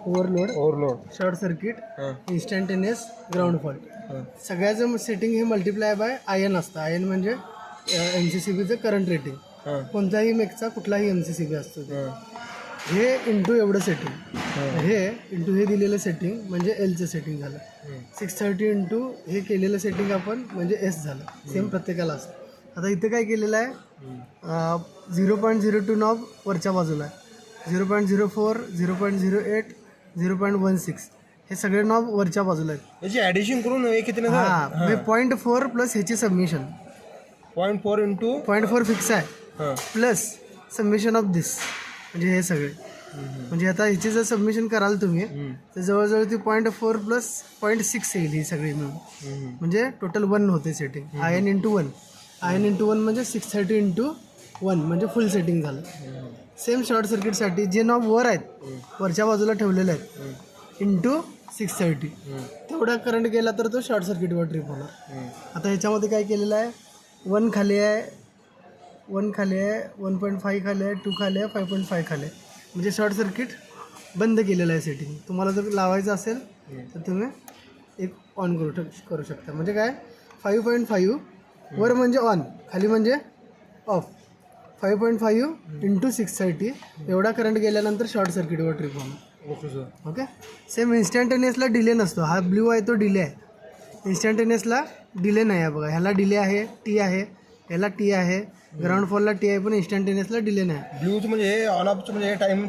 Overload short circuit, instantaneous, ground fault. सगळ्याचं setting हे multiply by ion असतं. Ion म्हणजे MCCBचं करंट रेटिंग. कोणत्याही मेकचा कुठलाही MCCB असतो ते. हे इंटू एवढं सेटिंग, हे इंटू हे दिलेलं सेटिंग म्हणजे Lचं सेटिंग झालं. 630 इंटू हे केलेलं सेटिंग आपण म्हणजे S झालं. सेम प्रत्येकाला असतं. आता इथे काय केलेलं आहे, 0.02 नॉब वरच्या बाजूला आहे, 0.04, 0.08, 0.16 हे सगळे नॉब वरच्या बाजूला आहेत. याची ॲडिशन करून हे किती ना? हां, 0.4 प्लस ह्याची सबमिशन. 0.4 इंटू 0.4 फिक्स आहे प्लस सबमिशन ऑफ दिस म्हणजे हे सगळे. म्हणजे आता ह्याची जर सबमिशन कराल तुम्ही तर जवळजवळ ती 0.4 प्लस 0.6 येईल ही सगळी मिळून. म्हणजे टोटल 1 होते setting. Ion into 1, ion into 1 म्हणजे 630 इंटू 1 म्हणजे फुल सेटिंग झालं. सेम शॉर्ट सर्किटसाठी जे नॉब वर आहेत वरच्या बाजूला ठेवलेले आहेत इंटू 630 तेवढा करंट गेला तर तो शॉर्ट सर्किटवर ट्रिप होणार. आता ह्याच्यामध्ये काय केलेलं आहे, 1 खाली आहे, 1 खाली आहे, 1.5 खाली आहे, 2 खाली आहे, 5.5 खाली आहे. म्हणजे शॉर्ट सर्किट बंद केलेलं आहे सेटिंग. तुम्हाला जर लावायचं असेल तर तुम्ही एक ऑन करू शकता. म्हणजे काय 5.5 वर म्हणजे ऑन, खाली म्हणजे ऑफ. 5.5 इंटू 630 एवढा करंट गेल्यानंतर शॉर्ट सर्किटवर ट्रिप होणार. Okay sir. ओके. सेम इन्स्टंटेनियसला डिले नसतो. हा ब्ल्यू आहे तो डिले आहे. इन्स्टंटेनियसला डिले नाही आहे बघा. ह्याला डिले आहे, टी आहे, ह्याला टी आहे, ग्राउंड फॉलला टी आहे, पण इन्स्टंटेनियसला डिले नाही. ब्ल्यूचं म्हणजे हे ऑन ऑफचं म्हणजे टाइम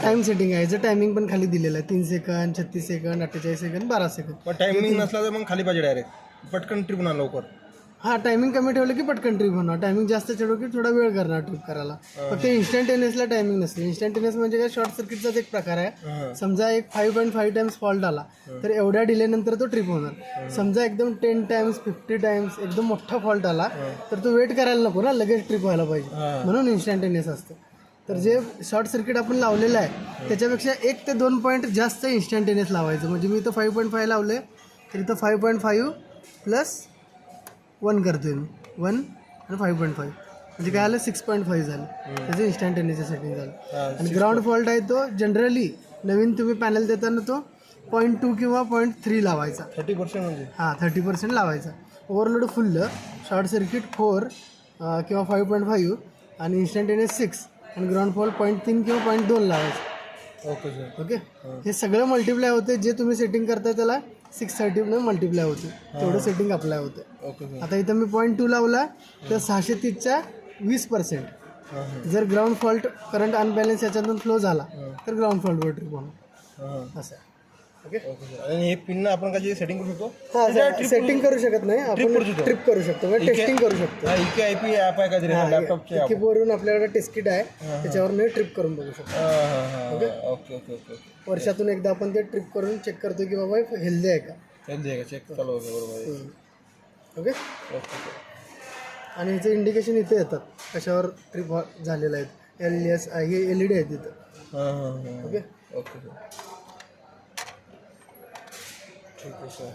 टाइम सेटिंग आहे. याचं टायमिंग पण खाली दिलेलं आहे, 3 सेकंद, 36 सेकंद, 48 सेकंद, 12 सेकंद. पण टायमिंग नसला तर मग खाली पाहिजे डायरेक्ट पटकन ट्रिप होणार लवकर. हां, टायमिंग कमी ठेवलं की पटकन ट्रिप होणार. टायमिंग जास्त ठेवलं की थोडा वेळ करणार ट्रिप करायला. फक्त इन्स्टंटेनियसला टायमिंग नसते. इन्स्टंटेनियस म्हणजे काय शॉर्ट सर्किटचाच एक प्रकार आहे. समजा एक 5.5 टाइम्स फॉल्ट आला तर एवढ्या डिले नंतर तो ट्रिप होणार. समजा एकदम 10 टाइम्स 50 टाइम्स एकदम मोठा फॉल्ट आला तर तो वेट करायला नको ना, लगेच ट्रिप व्हायला पाहिजे, म्हणून इन्स्टंटेनियस असतं. तर जे शॉर्ट सर्किट आपण लावलेलं आहे त्याच्यापेक्षा 1 ते 2 पॉईंट जास्त इन्स्टंटेनियस लावायचं. म्हणजे मी इथं 5.5 लावले तर इथं 5.5 प्लस 1 करतोय मी, 1 आणि 5.5 म्हणजे काय आलं 6.5 झालं. त्याचं इन्स्टंटेनियस सेटिंग झालं. आणि ग्राउंड फॉल्ट आहे तो जनरली नवीन तुम्ही पॅनल देताना तो 0.2 किंवा 0.3 लावायचा. 30% म्हणजे 30% लावायचा. ओव्हरलोड फुल, शॉर्ट सर्किट 4 किंवा 5.5 आणि इन्स्टंटेनियस 6 आणि ग्राउंड फॉल्ट 0.3 किंवा 0.2 लावायचं. Okay sir. ओके. हे सगळं मल्टिप्लाय होते. जे तुम्ही सेटिंग करताय त्याला 630 ने मल्टिप्लाय होते, तेवढं सेटिंग अप्लाय होते. Okay sir. आता इथं मी 0.2 लावला तर 630च्या 20%. जर ग्राउंड फॉल्ट करंट अनबॅलन्स याच्यातून फ्लो झाला तर ग्राउंड फॉल्टवर ट्रिप होणार. असं आहे. ओके. Okay sir. आणि हे पिन आपण कशी सेटिंग करू शकतो? सेटिंग करू शकत नाही आपण, ट्रिप करू शकतो म्हणजे टेस्टिंग करू शकतो. EKIP ॲप आहे का लॅपटॉपचे? कीबोर्डवरून आपल्याकडे टेस्ट किट आहे, त्याच्यावर मी ट्रिप करून बघू शकतो. Okay okay okay okay. वर्षातून एकदा आपण ते ट्रिप करून चेक करतो की बाबा हेल्दी आहे का. हेल्दी आहे का चेक चालू आहे बरोबर. ओके. ओके. आणि ह्याचं इंडिकेशन इथे येतात कशावर ट्रिप झालेलं आहे. LS हे LED आहे तिथं. ओके. Okay sir. ठीक आहे सर.